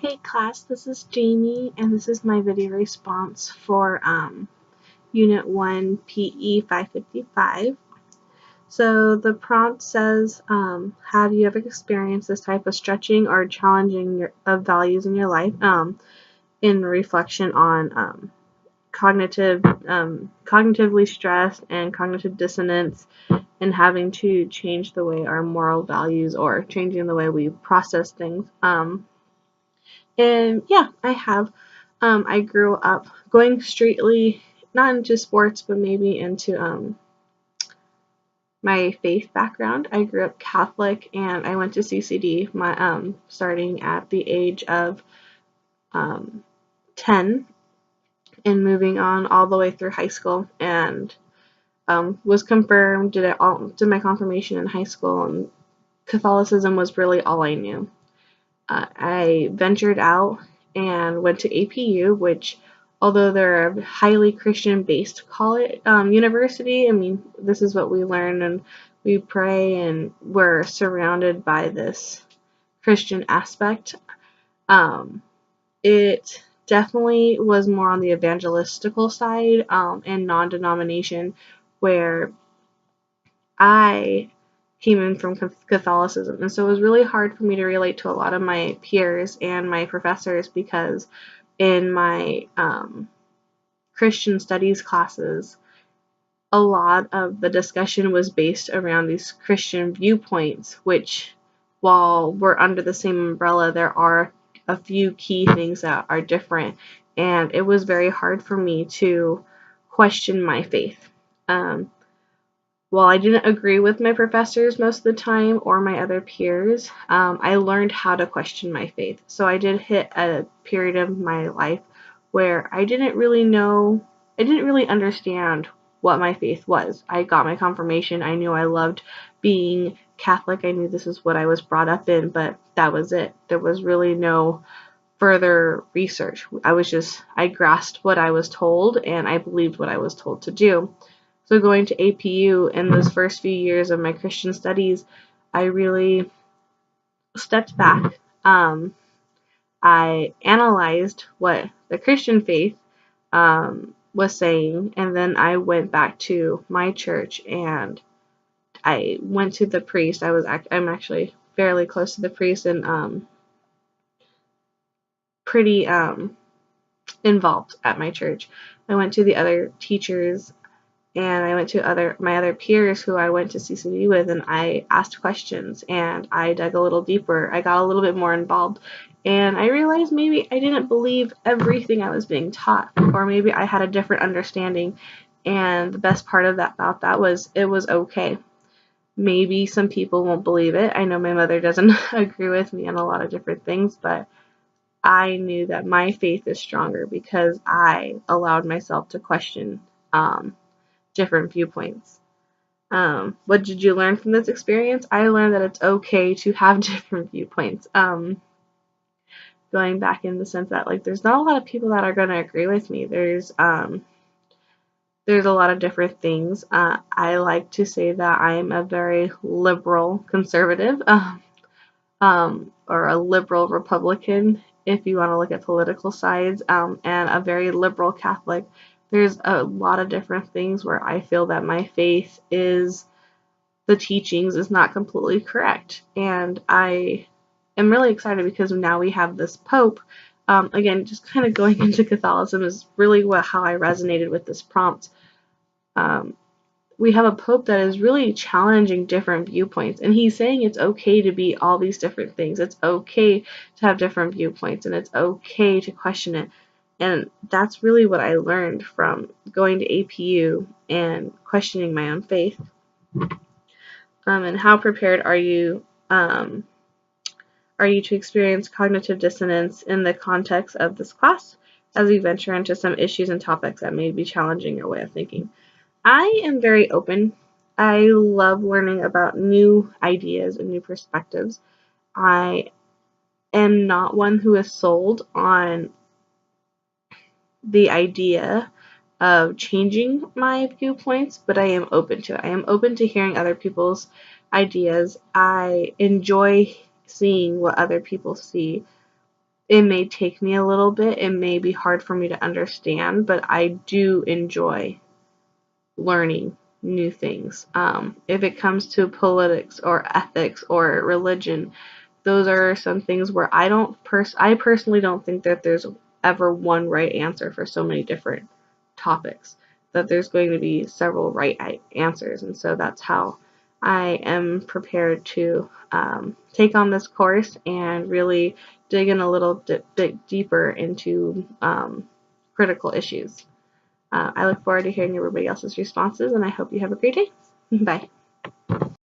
Hey class, this is Jamie, and this is my video response for Unit 1 PE 555. So the prompt says, have you ever experienced this type of stretching or challenging of values in your life in reflection on cognitively stressed and cognitive dissonance and having to change the way our moral values or changing the way we process things. And yeah, I have. I grew up going straightly, not into sports, but maybe into my faith background. I grew up Catholic, and I went to CCD starting at the age of 10, and moving on all the way through high school, and was confirmed. Did my confirmation in high school, and Catholicism was really all I knew. I ventured out and went to APU, which, although they're a highly Christian-based college university, I mean, this is what we learn, and we pray, and we're surrounded by this Christian aspect. It definitely was more on the evangelistical side and non-denomination, where I came in from Catholicism, and so it was really hard for me to relate to a lot of my peers and my professors, because in my Christian studies classes, a lot of the discussion was based around these Christian viewpoints, which, while we're under the same umbrella, there are a few key things that are different, and it was very hard for me to question my faith. While I didn't agree with my professors most of the time or my other peers, I learned how to question my faith. So I did hit a period of my life where I didn't really understand what my faith was. I got my confirmation. I knew I loved being Catholic. I knew this is what I was brought up in, but that was it. There was really no further research. I grasped what I was told, and I believed what I was told to do. So going to APU in those first few years of my Christian studies, I really stepped back. I analyzed what the Christian faith was saying, and then I went back to my church and I went to the priest. I'm actually fairly close to the priest, and pretty involved at my church. I went to the other teachers, and I went to my other peers who I went to CCD with, and I asked questions, and I dug a little deeper. I got a little bit more involved, and I realized maybe I didn't believe everything I was being taught, or maybe I had a different understanding. And the best part of that about that was it was okay. Maybe some people won't believe it. I know my mother doesn't agree with me on a lot of different things, but I knew that my faith is stronger because I allowed myself to question different viewpoints. What did you learn from this experience? I learned that it's okay to have different viewpoints. Going back in the sense that, like, there's not a lot of people that are going to agree with me. There's a lot of different things. I like to say that I'm a very liberal conservative, or a liberal Republican, if you want to look at political sides, and a very liberal Catholic. There's a lot of different things where I feel that my faith is, the teachings is not completely correct. And I am really excited because now we have this Pope. Again, just kind of going into Catholicism is really how I resonated with this prompt. We have a Pope that is really challenging different viewpoints, and he's saying it's okay to be all these different things. It's okay to have different viewpoints, and it's okay to question it. And that's really what I learned from going to APU and questioning my own faith. And how prepared are you to experience cognitive dissonance in the context of this class as we venture into some issues and topics that may be challenging your way of thinking? I am very open. I love learning about new ideas and new perspectives. I am not one who is sold on the idea of changing my viewpoints, but I am open to it. I am open to hearing other people's ideas. I enjoy seeing what other people see. it may take me a little bit. It may be hard for me to understand, but I do enjoy learning new things. If it comes to politics or ethics or religion, those are some things where I personally don't think that there's ever one right answer for so many different topics, that there's going to be several right answers. And so that's how I am prepared to take on this course and really dig in a little bit deeper into critical issues. I look forward to hearing everybody else's responses, and I hope you have a great day. Bye.